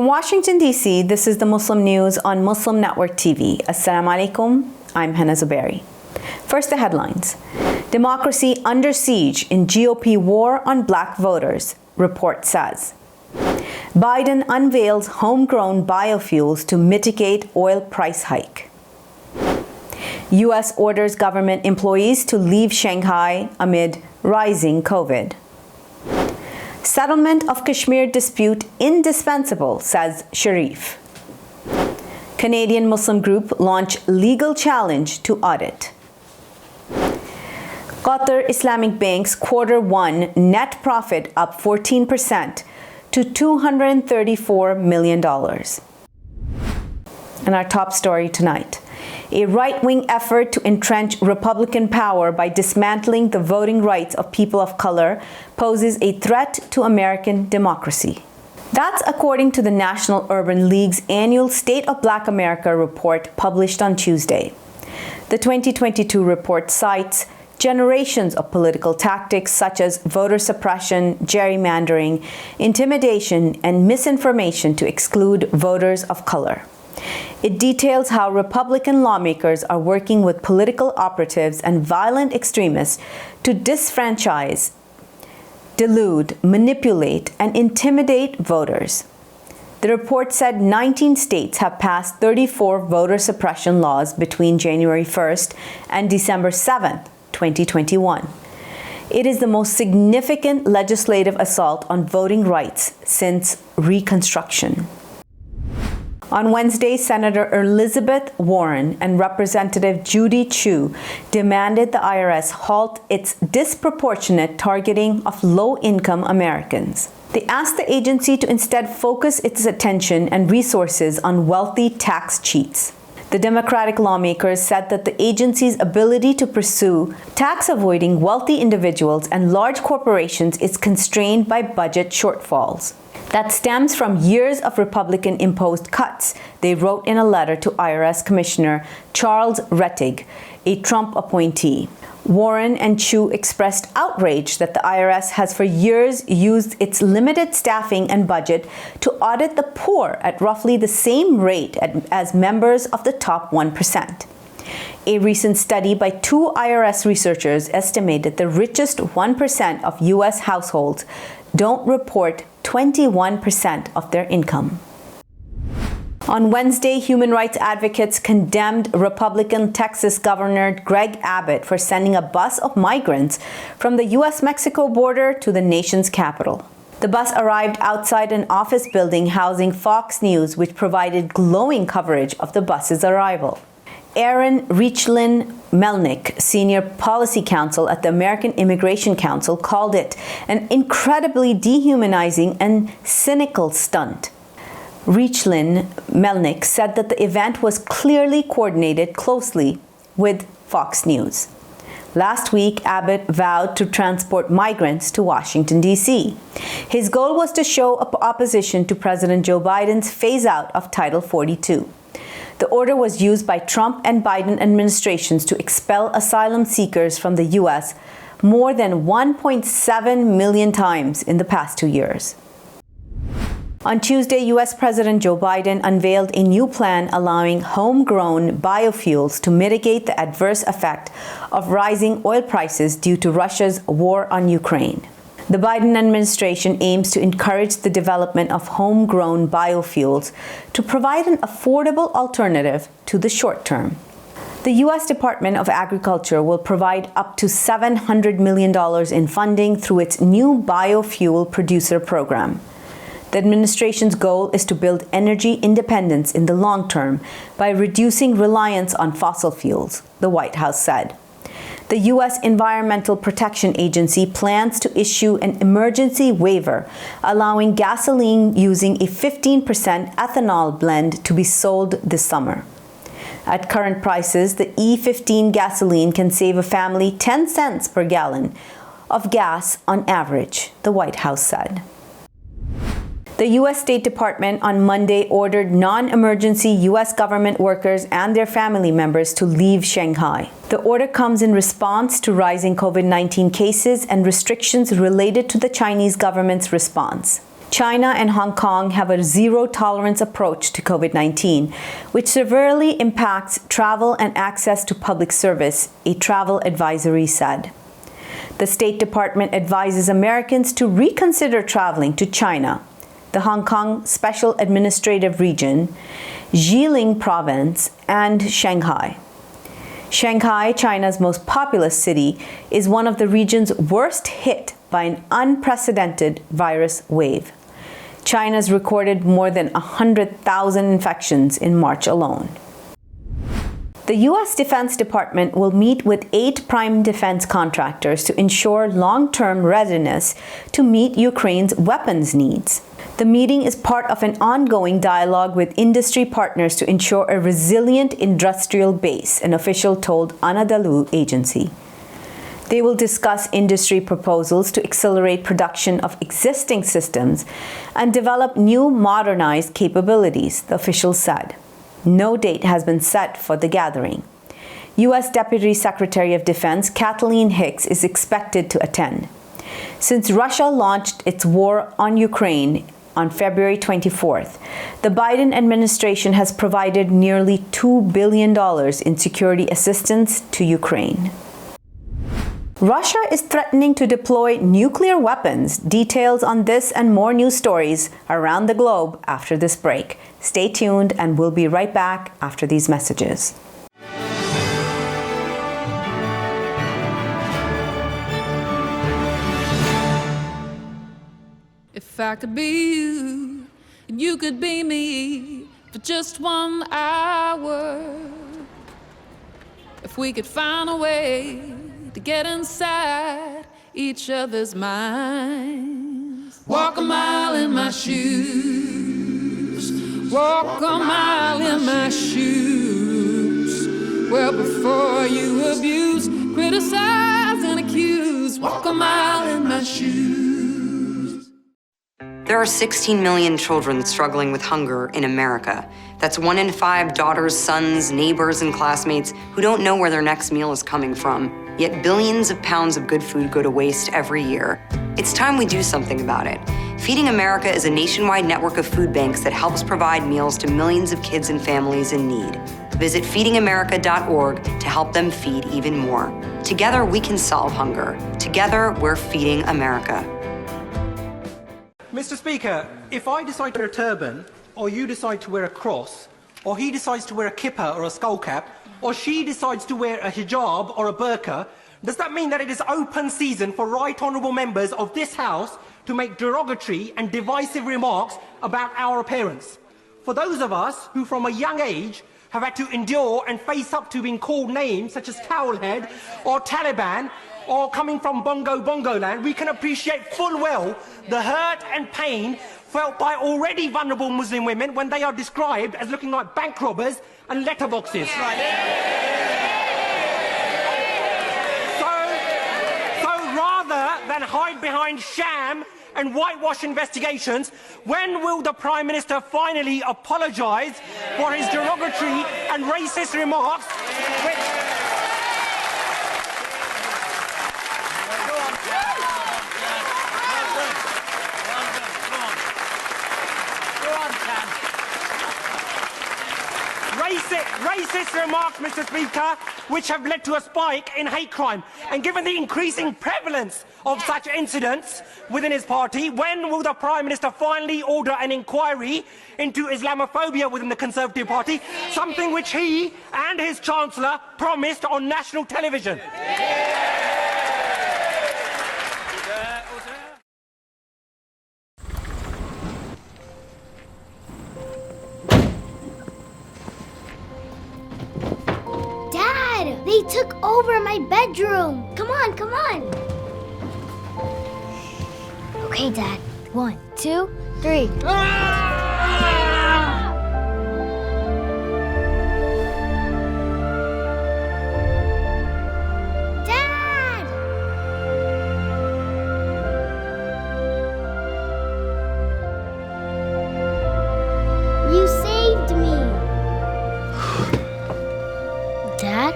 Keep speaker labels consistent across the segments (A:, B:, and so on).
A: Washington, D.C., this is the Muslim News on Muslim Network TV. Assalamu alaikum, I'm Hena Zuberi. First, the headlines. Democracy under siege in GOP war on black voters, report says. Biden unveils homegrown biofuels to mitigate oil price hike. U.S. orders government employees to leave Shanghai amid rising COVID. Settlement of Kashmir dispute indispensable, says Sharif. Canadian Muslim group launch legal challenge to Audit. Qatar Islamic Bank's Q1 net profit up 14% to $234 million. And our top story tonight. A right-wing effort to entrench Republican power by dismantling the voting rights of people of color poses a threat to American democracy. That's according to the National Urban League's annual State of Black America report published on Tuesday. The 2022 report cites generations of political tactics such as voter suppression, gerrymandering, intimidation, and misinformation to exclude voters of color. It details how Republican lawmakers are working with political operatives and violent extremists to disfranchise, delude, manipulate, and intimidate voters. The report said 19 states have passed 34 voter suppression laws between January 1st and December 7th, 2021. It is the most significant legislative assault on voting rights since Reconstruction. On Wednesday, Senator Elizabeth Warren and Representative Judy Chu demanded the IRS halt its disproportionate targeting of low-income Americans. They asked the agency to instead focus its attention and resources on wealthy tax cheats. The Democratic lawmakers said that the agency's ability to pursue tax-avoiding wealthy individuals and large corporations is constrained by budget shortfalls. That stems from years of Republican-imposed cuts, they wrote in a letter to IRS Commissioner Charles Rettig, a Trump appointee. Warren and Chu expressed outrage that the IRS has for years used its limited staffing and budget to audit the poor at roughly the same rate as members of the top 1%. A recent study by two IRS researchers estimated the richest 1% of U.S. households don't report 21% of their income. On Wednesday, human rights advocates condemned Republican Texas Governor Greg Abbott for sending a bus of migrants from the U.S.-Mexico border to the nation's capital. The bus arrived outside an office building housing Fox News, which provided glowing coverage of the bus's arrival. Aaron Reichlin-Melnick, senior policy counsel at the American Immigration Council, called it an incredibly dehumanizing and cynical stunt. Reichlin-Melnick said that the event was clearly coordinated closely with Fox News. Last week, Abbott vowed to transport migrants to Washington, D.C. His goal was to show opposition to President Joe Biden's phase-out of Title 42. The order was used by Trump and Biden administrations to expel asylum seekers from the U.S. more than 1.7 million times in the past 2 years. On Tuesday, U.S. President Joe Biden unveiled a new plan allowing homegrown biofuels to mitigate the adverse effect of rising oil prices due to Russia's war on Ukraine. The Biden administration aims to encourage the development of homegrown biofuels to provide an affordable alternative to the short term. The U.S. Department of Agriculture will provide up to $700 million in funding through its new biofuel producer program. The administration's goal is to build energy independence in the long term by reducing reliance on fossil fuels, the White House said. The U.S. Environmental Protection Agency plans to issue an emergency waiver allowing gasoline using a 15% ethanol blend to be sold this summer. At current prices, the E15 gasoline can save a family 10 cents per gallon of gas on average, the White House said. The U.S. State Department on Monday ordered non-emergency U.S. government workers and their family members to leave Shanghai. The order comes in response to rising COVID-19 cases and restrictions related to the Chinese government's response. China and Hong Kong have a zero-tolerance approach to COVID-19, which severely impacts travel and access to public service, a travel advisory said. The State Department advises Americans to reconsider traveling to China, the Hong Kong Special Administrative Region, Jilin Province, and Shanghai. Shanghai, China's most populous city, is one of the region's worst hit by an unprecedented virus wave. China's recorded more than 100,000 infections in March alone. The U.S. Defense Department will meet with 8 prime defense contractors to ensure long-term readiness to meet Ukraine's weapons needs. The meeting is part of an ongoing dialogue with industry partners to ensure a resilient industrial base, an official told Anadolu agency. They will discuss industry proposals to accelerate production of existing systems and develop new modernized capabilities, the official said. No date has been set for the gathering. U.S. Deputy Secretary of Defense Kathleen Hicks is expected to attend. Since Russia launched its war on Ukraine on February 24th, the Biden administration has provided nearly $2 billion in security assistance to Ukraine. Russia is threatening to deploy nuclear weapons. Details on this and more news stories around the globe after this break. Stay tuned, and we'll be right back after these messages.
B: If I could be you, and you could be me for just 1 hour. If we could find a way to get inside each other's minds. Walk a mile in my shoes. Walk a mile in my shoes. Well, before you abuse, criticize, and accuse. Walk a mile in my shoes.
C: There are 16 million children struggling with hunger in America. That's 1 in 5 daughters, sons, neighbors, and classmates who don't know where their next meal is coming from. Yet billions of pounds of good food go to waste every year. It's time we do something about it. Feeding America is a nationwide network of food banks that helps provide meals to millions of kids and families in need. Visit feedingamerica.org to help them feed even more. Together, we can solve hunger. Together, we're feeding America.
D: Mr. Speaker, if I decide to wear a turban, or you decide to wear a cross, or he decides to wear a kippah or a skull cap, or she decides to wear a hijab or a burqa, does that mean that it is open season for right honourable members of this House to make derogatory and divisive remarks about our appearance? For those of us who from a young age have had to endure and face up to being called names such as Towelhead or Taliban, or coming from Bongo land, we can appreciate full well the hurt and pain felt by already vulnerable Muslim women when they are described as looking like bank robbers and letterboxes. So rather than hide behind sham and whitewash investigations, when will the Prime Minister finally apologise for his derogatory and racist remarks, which... Racist remarks, Mr. Speaker, which have led to a spike in hate crime. And given the increasing prevalence of such incidents within his party, when will the Prime Minister finally order an inquiry into Islamophobia within the Conservative Party, something which he and his Chancellor promised on national television?
E: They took over my bedroom. Come on, come on. Okay, Dad. 1, 2, 3. Dad! You saved me. Dad?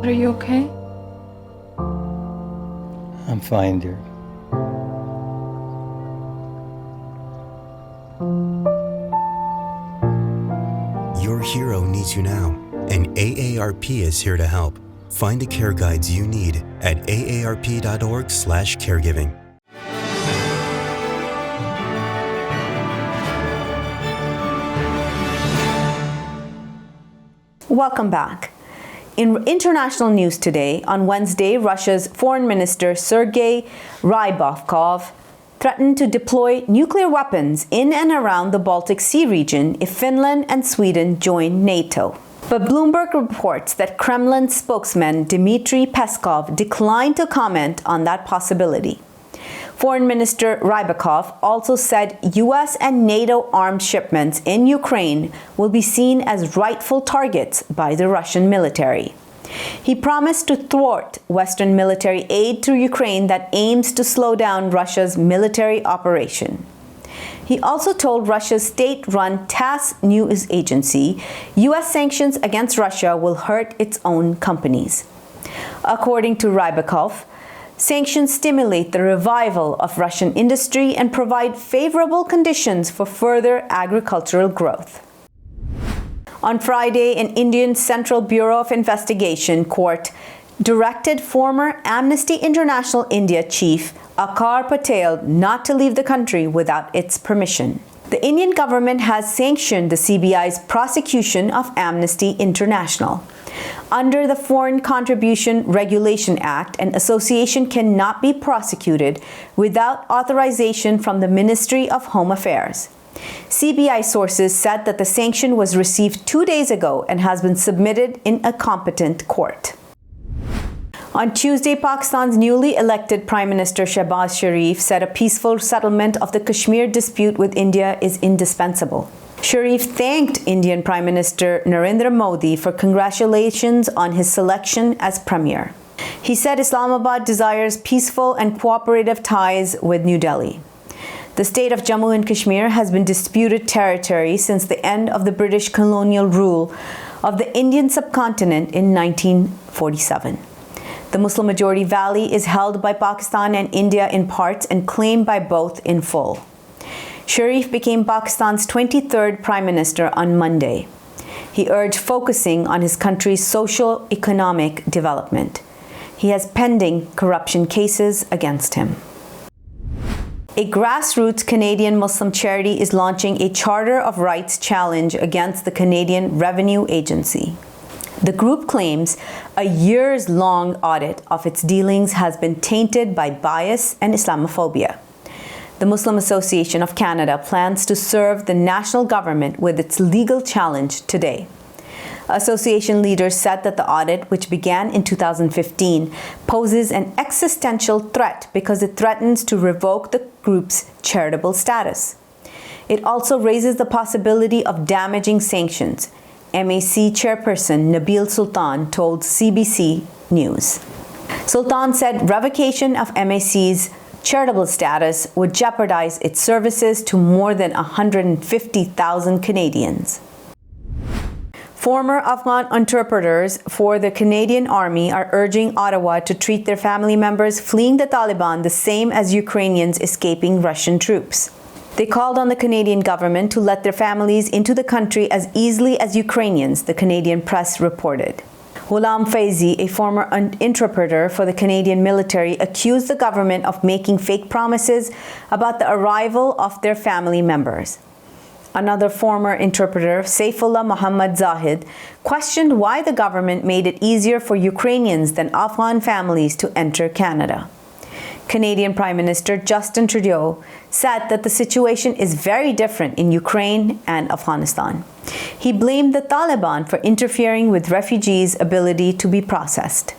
B: Are you okay?
F: I'm fine, dear. hero needs you now, and AARP is here to help. Find the care guides you need at aarp.org/caregiving.
A: Welcome back. In international news today, on Wednesday, Russia's Foreign Minister Sergei Ryabkov threatened to deploy nuclear weapons in and around the Baltic Sea region if Finland and Sweden join NATO. But Bloomberg reports that Kremlin spokesman Dmitry Peskov declined to comment on that possibility. Foreign Minister Ryabkov also said U.S. and NATO arms shipments in Ukraine will be seen as rightful targets by the Russian military. He promised to thwart Western military aid to Ukraine that aims to slow down Russia's military operation. He also told Russia's state-run TASS news agency U.S. sanctions against Russia will hurt its own companies. According to Ryabkov, sanctions stimulate the revival of Russian industry and provide favorable conditions for further agricultural growth. On Friday, an Indian Central Bureau of Investigation court directed former Amnesty International India chief Akar Patel not to leave the country without its permission. The Indian government has sanctioned the CBI's prosecution of Amnesty International. Under the Foreign Contribution Regulation Act, an association cannot be prosecuted without authorization from the Ministry of Home Affairs. CBI sources said that the sanction was received 2 days ago and has been submitted in a competent court. On Tuesday, Pakistan's newly elected Prime Minister Shehbaz Sharif said a peaceful settlement of the Kashmir dispute with India is indispensable. Sharif thanked Indian Prime Minister Narendra Modi for congratulations on his selection as Premier. He said Islamabad desires peaceful and cooperative ties with New Delhi. The state of Jammu and Kashmir has been disputed territory since the end of the British colonial rule of the Indian subcontinent in 1947. The Muslim-majority valley is held by Pakistan and India in parts and claimed by both in full. Sharif became Pakistan's 23rd Prime Minister on Monday. He urged focusing on his country's socio-economic development. He has pending corruption cases against him. A grassroots Canadian Muslim charity is launching a Charter of Rights challenge against the Canadian Revenue Agency. The group claims a years-long audit of its dealings has been tainted by bias and Islamophobia. The Muslim Association of Canada plans to serve the national government with its legal challenge today. Association leaders said that the audit, which began in 2015, poses an existential threat because it threatens to revoke the group's charitable status. It also raises the possibility of damaging sanctions, MAC chairperson Nabil Sultan told CBC News. Sultan said revocation of MAC's charitable status would jeopardize its services to more than 150,000 Canadians. Former Afghan interpreters for the Canadian Army are urging Ottawa to treat their family members fleeing the Taliban the same as Ukrainians escaping Russian troops. They called on the Canadian government to let their families into the country as easily as Ukrainians, the Canadian press reported. Ghulam Faizi, a former interpreter for the Canadian military, accused the government of making fake promises about the arrival of their family members. Another former interpreter, Saifullah Muhammad Zahid, questioned why the government made it easier for Ukrainians than Afghan families to enter Canada. Canadian Prime Minister Justin Trudeau said that the situation is very different in Ukraine and Afghanistan. He blamed the Taliban for interfering with refugees' ability to be processed.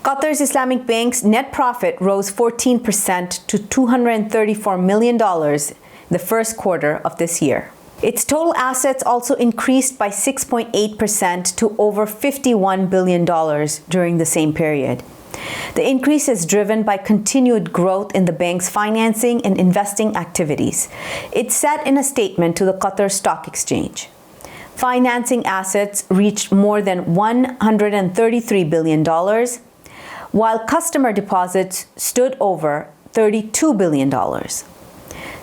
A: Qatar's Islamic Bank's net profit rose 14% to $234 million the first quarter of this year. Its total assets also increased by 6.8% to over $51 billion during the same period. The increase is driven by continued growth in the bank's financing and investing activities. It said in a statement to the Qatar Stock Exchange. Financing assets reached more than $133 billion, while customer deposits stood over $32 billion.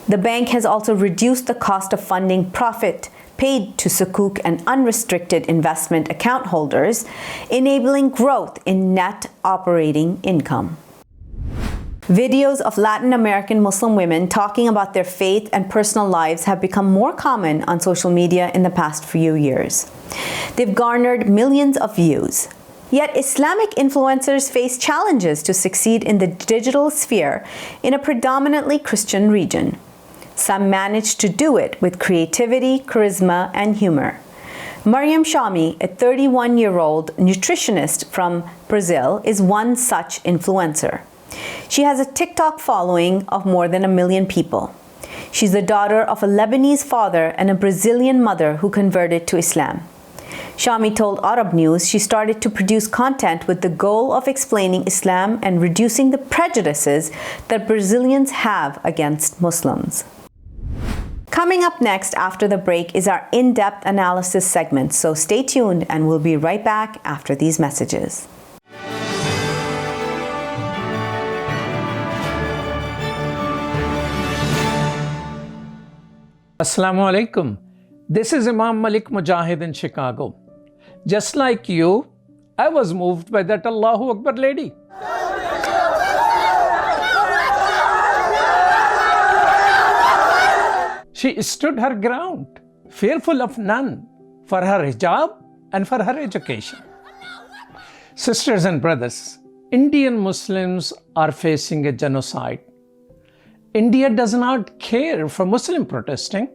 A: The bank has also reduced the cost of funding profit paid to Sukuk and unrestricted investment account holders, enabling growth in net operating income. Videos of Latin American Muslim women talking about their faith and personal lives have become more common on social media in the past few years. They've garnered millions of views. Yet Islamic influencers face challenges to succeed in the digital sphere in a predominantly Christian region. Some manage to do it with creativity, charisma, and humor. Mariam Shami, a 31-year-old nutritionist from Brazil, is one such influencer. She has a TikTok following of more than 1 million people. She's the daughter of a Lebanese father and a Brazilian mother who converted to Islam. Shami told Arab News she started to produce content with the goal of explaining Islam and reducing the prejudices that Brazilians have against Muslims. Coming up next after the break is our in-depth analysis segment, so stay tuned and we'll be right back after these messages.
G: Assalamu alaikum. This is Imam Malik Mujahid in Chicago. Just like you, I was moved by that Allahu Akbar lady. She stood her ground, fearful of none, for her hijab and for her education. Sisters and brothers, Indian Muslims are facing a genocide. India does not care for Muslim protesting,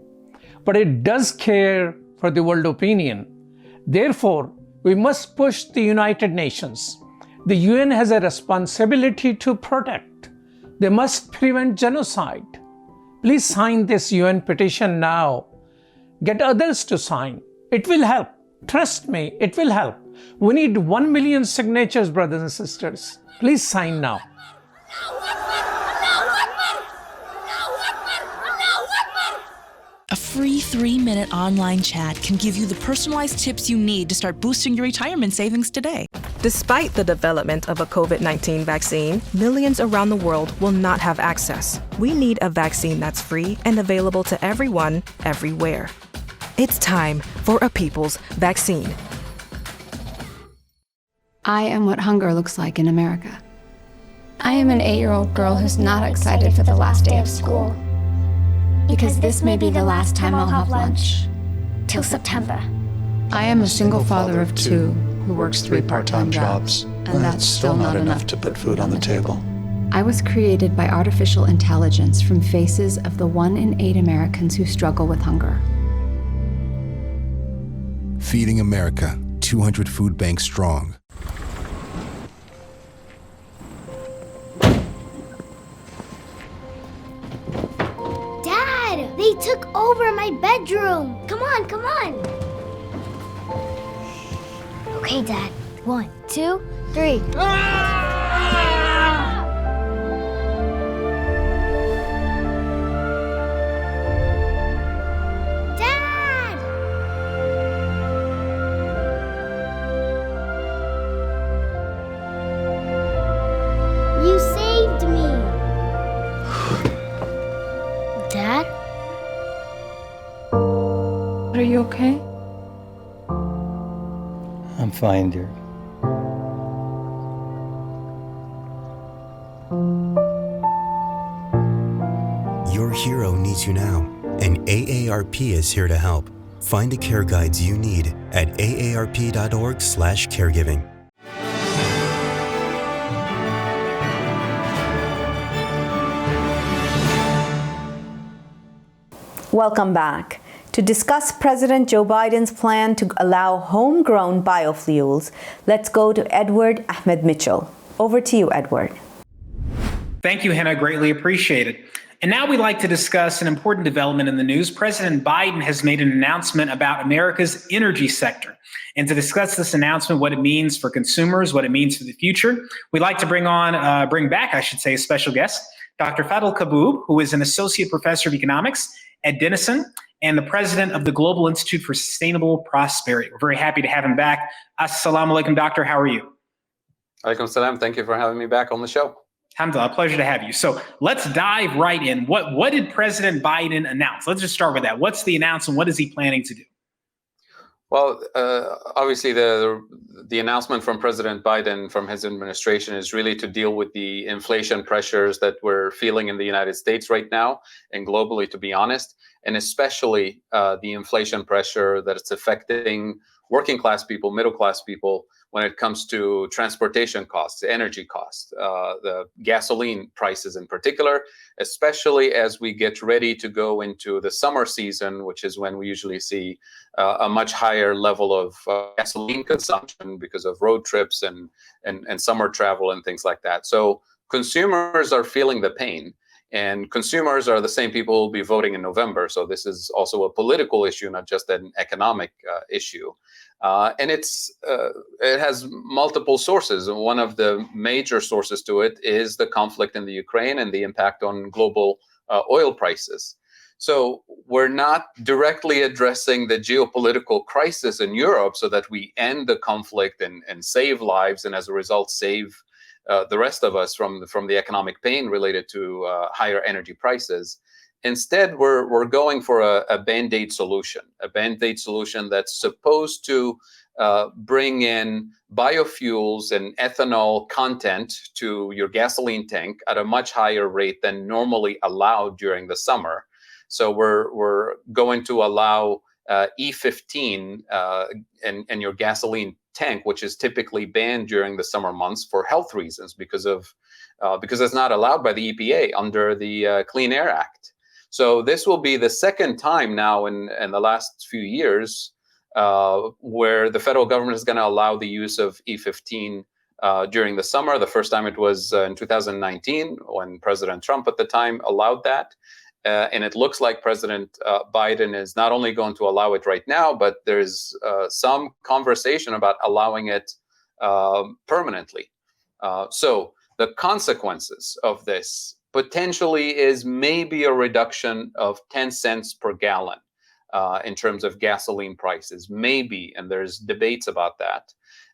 G: but it does care for the world opinion. Therefore, we must push the United Nations. The UN has a responsibility to protect. They must prevent genocide. Please sign this UN petition now. Get others to sign. It will help. Trust me, it will help. We need 1 million signatures, brothers and sisters. Please sign now.
H: A free 3-minute online chat can give you the personalized tips you need to start boosting your retirement savings today.
I: Despite the development of a COVID-19 vaccine, millions around the world will not have access. We need a vaccine that's free and available to everyone, everywhere. It's time for a people's vaccine.
J: I am what hunger looks like in America. I am an 8-year-old girl who's not excited for the last day of school. Because this may be the last time I'll have lunch.
E: Till September.
J: I am a single father of 2 who works 3 part-time jobs, and that's still not enough to put food on the table. I was created by artificial intelligence from faces of the 1 in 8 Americans who struggle with hunger.
K: Feeding America, 200 food banks strong.
E: They took over my bedroom. Come on, come on. Okay, Dad. 1, 2, 3. Dad! You saved me. Dad?
J: Are you okay?
L: I'm fine, dear.
F: Your hero needs you now, and AARP is here to help. Find the care guides you need at aarp.org/caregiving.
A: Welcome back. To discuss President Joe Biden's plan to allow homegrown biofuels, let's go to Edward Ahmed Mitchell. Over to you, Edward.
M: Thank you, Hena. Greatly appreciated. And now we'd like to discuss an important development in the news. President Biden has made an announcement about America's energy sector. And to discuss this announcement, what it means for consumers, what it means for the future, we'd like to bring back a special guest, Dr. Fadhel Kaboub, who is an associate professor of economics at Denison and the president of the Global Institute for Sustainable Prosperity. We're very happy to have him back. Assalamu alaikum, doctor. How are you?
N: Alaikum salam. Thank you for having me back on the show.
M: Alhamdulillah, pleasure to have you. So let's dive right in. What did President Biden announce? Let's just start with that. What's the announcement? What is he planning to do?
N: Well, obviously, the announcement from President Biden, from his administration, is really to deal with the inflation pressures that we're feeling in the United States right now and globally, to be honest, and especially the inflation pressure that it's affecting working class people, middle class people, when it comes to transportation costs, energy costs, the gasoline prices in particular, especially as we get ready to go into the summer season, which is when we usually see a much higher level of gasoline consumption because of road trips and summer travel and things like that. So consumers are feeling the pain. And consumers are the same people who will be voting in November. So this is also a political issue, not just an economic issue. And it has multiple sources. And one of the major sources to it is the conflict in the Ukraine and the impact on global oil prices. So we're not directly addressing the geopolitical crisis in Europe so that we end the conflict and save lives, and as a result save the rest of us from the economic pain related to higher energy prices. Instead, we're going for a Band-Aid solution that's supposed to bring in biofuels and ethanol content to your gasoline tank at a much higher rate than normally allowed during the summer. So we're going to allow E15 in your gasoline tank, which is typically banned during the summer months for health reasons because it's not allowed by the EPA under the Clean Air Act. So this will be the second time now in the last few years where the federal government is going to allow the use of E15 during the summer. The first time it was in 2019 when President Trump at the time allowed that. And it looks like President Biden is not only going to allow it right now, but there's some conversation about allowing it permanently. So the consequences of this potentially is maybe a reduction of 10 cents per gallon in terms of gasoline prices, maybe, and there's debates about that.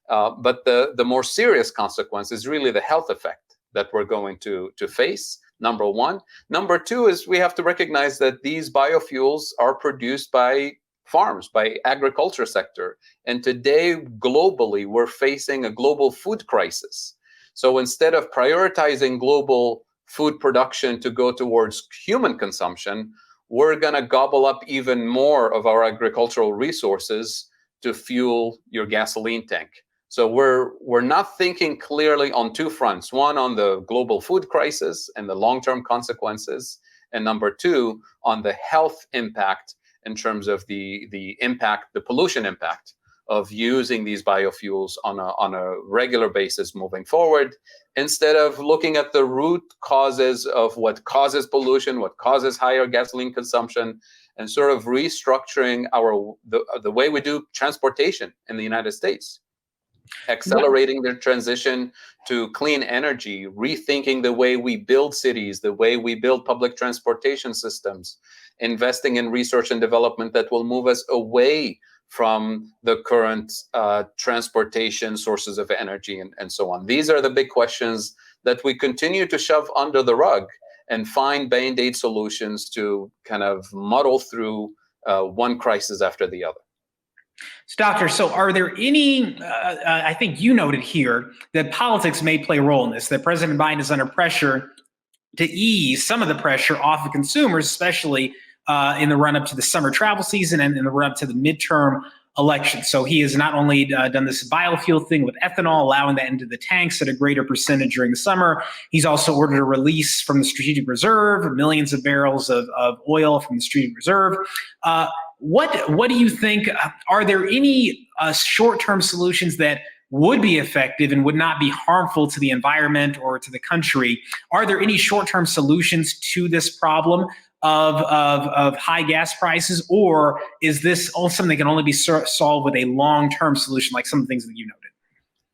N: But the more serious consequence is really the health effect that we're going to face. Number one. Number two is we have to recognize that these biofuels are produced by farms, by agriculture sector. And today, globally, we're facing a global food crisis. So instead of prioritizing global food production to go towards human consumption, we're going to gobble up even more of our agricultural resources to fuel your gasoline tank. So we're not thinking clearly on two fronts, one on the global food crisis and the long-term consequences, and number two, on the health impact in terms of the impact, the pollution impact of using these biofuels on a regular basis moving forward, instead of looking at the root causes of what causes pollution, what causes higher gasoline consumption, and sort of restructuring the way we do transportation in the United States. Accelerating their transition to clean energy, rethinking the way we build cities, the way we build public transportation systems, investing in research and development that will move us away from the current transportation sources of energy and so on. These are the big questions that we continue to shove under the rug and find Band-Aid solutions to kind of muddle through one crisis after the other.
M: So, Doctor, so are there any, I think you noted here that politics may play a role in this, that President Biden is under pressure to ease some of the pressure off of consumers, especially in the run-up to the summer travel season and in the run-up to the midterm election. So he has not only done this biofuel thing with ethanol, allowing that into the tanks at a greater percentage during the summer. He's also ordered a release from the strategic reserve, millions of barrels of oil from the strategic reserve. What do you think? Are there any short-term solutions that would be effective and would not be harmful to the environment or to the country? Are there any short-term solutions to this problem of high gas prices, or is this something that can only be solved with a long-term solution, like some of the things that you noted?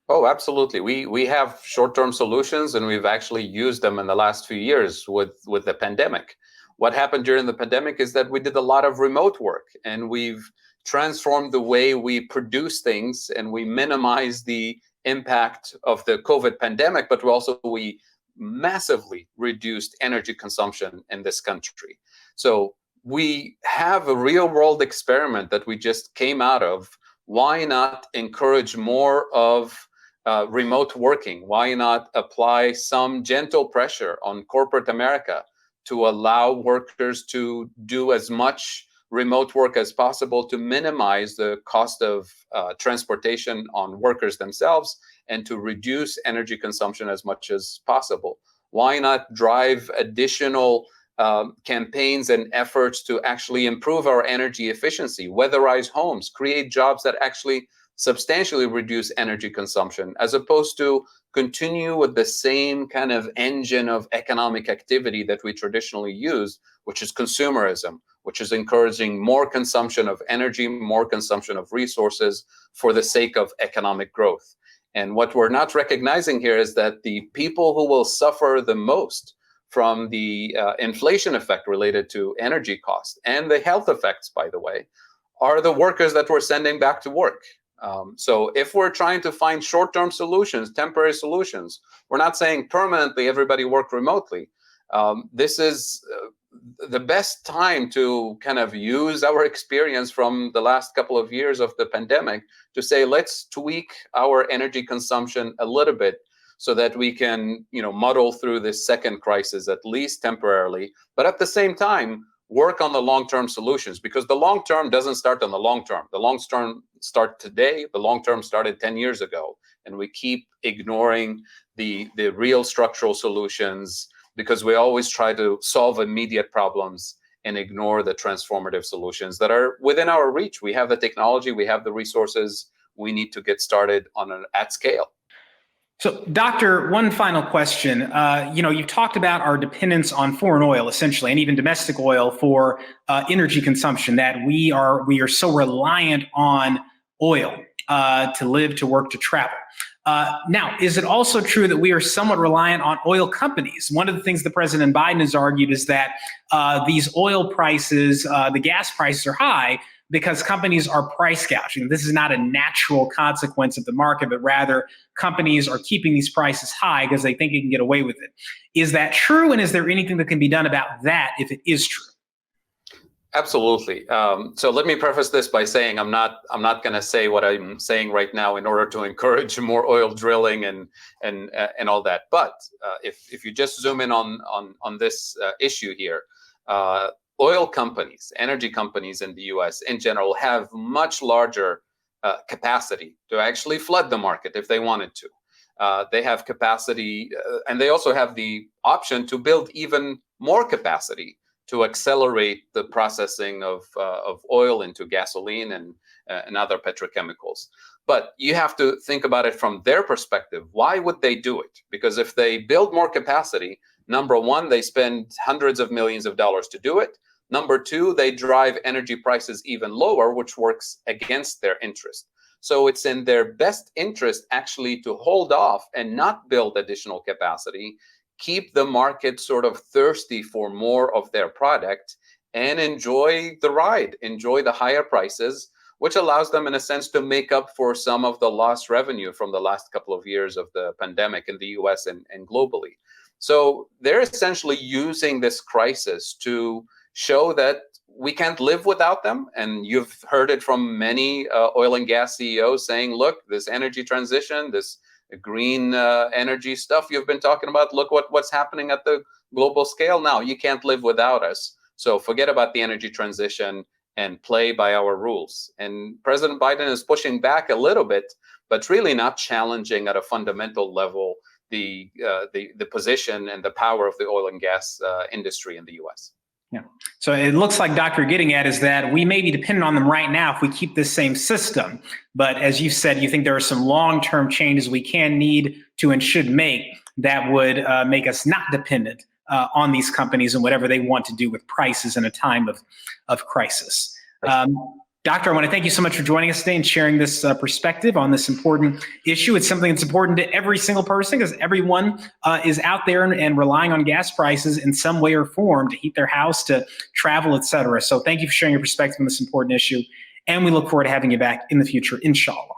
N: Oh, absolutely. We have short-term solutions, and we've actually used them in the last few years with the pandemic. What happened during the pandemic is that we did a lot of remote work, and we've transformed the way we produce things, and we minimized the impact of the COVID pandemic, but we massively reduced energy consumption in this country. So we have a real world experiment that we just came out of why not encourage more of remote working? Why not apply some gentle pressure on corporate America to allow workers to do as much remote work as possible to minimize the cost of transportation on workers themselves and to reduce energy consumption as much as possible? Why not drive additional campaigns and efforts to actually improve our energy efficiency, weatherize homes, create jobs that actually substantially reduce energy consumption, as opposed to continue with the same kind of engine of economic activity that we traditionally use, which is consumerism, which is encouraging more consumption of energy, more consumption of resources for the sake of economic growth. And what we're not recognizing here is that the people who will suffer the most from the inflation effect related to energy costs and the health effects, by the way, are the workers that we're sending back to work. So if we're trying to find short-term solutions, temporary solutions, we're not saying permanently everybody work remotely. This is the best time to kind of use our experience from the last couple of years of the pandemic to say, let's tweak our energy consumption a little bit so that we can, muddle through this second crisis, at least temporarily, but at the same time, work on the long-term solutions, because the long-term doesn't start on the long-term. The long-term start today, the long-term started 10 years ago, and we keep ignoring the real structural solutions because we always try to solve immediate problems and ignore the transformative solutions that are within our reach. We have the technology, we have the resources, we need to get started at scale.
M: So, Doctor, one final question. You've talked about our dependence on foreign oil, essentially, and even domestic oil for energy consumption, that we are so reliant on oil to live, to work, to travel. Now, is it also true that we are somewhat reliant on oil companies? One of the things that President Biden has argued is that these oil prices, the gas prices are high because companies are price gouging. This is not a natural consequence of the market, but rather companies are keeping these prices high because they think they can get away with it. Is that true? And is there anything that can be done about that if it is true?
N: Absolutely. So let me preface this by saying I'm not going to say what I'm saying right now in order to encourage more oil drilling and all that. But if you just zoom in on this issue here, oil companies, energy companies in the U.S. in general have much larger capacity to actually flood the market if they wanted to. They have capacity, and they also have the option to build even more capacity to accelerate the processing of oil into gasoline and other petrochemicals. But you have to think about it from their perspective. Why would they do it? Because if they build more capacity, number one, they spend hundreds of millions of dollars to do it. Number two, they drive energy prices even lower, which works against their interest. So it's in their best interest actually to hold off and not build additional capacity, keep the market sort of thirsty for more of their product, and enjoy the ride, enjoy the higher prices, which allows them, in a sense, to make up for some of the lost revenue from the last couple of years of the pandemic in the US and globally. So they're essentially using this crisis to show that we can't live without them. And you've heard it from many oil and gas CEOs saying, look, this energy transition, this green energy stuff you've been talking about, look what's happening at the global scale now. You can't live without us. So forget about the energy transition and play by our rules. And President Biden is pushing back a little bit, but really not challenging at a fundamental level the position and the power of the oil and gas industry in the U.S.
M: Yeah. So it looks like, Doctor, you're getting at is that we may be dependent on them right now if we keep this same system. But as you said, you think there are some long-term changes we can need to and should make that would make us not dependent on these companies and whatever they want to do with prices in a time of crisis. Doctor, I want to thank you so much for joining us today and sharing this perspective on this important issue. It's something that's important to every single person because everyone is out there and relying on gas prices in some way or form to heat their house, to travel, et cetera. So thank you for sharing your perspective on this important issue. And we look forward to having you back in the future, inshallah.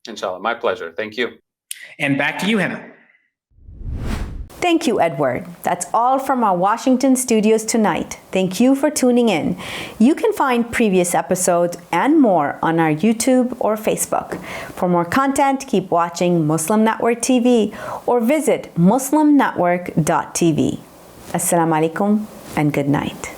N: Inshallah, my pleasure. Thank you.
M: And back to you, Hena.
A: Thank you, Edward. That's all from our Washington studios tonight. Thank you for tuning in. You can find previous episodes and more on our YouTube or Facebook. For more content, keep watching Muslim Network TV or visit muslimnetwork.tv. Assalamu alaikum and good night.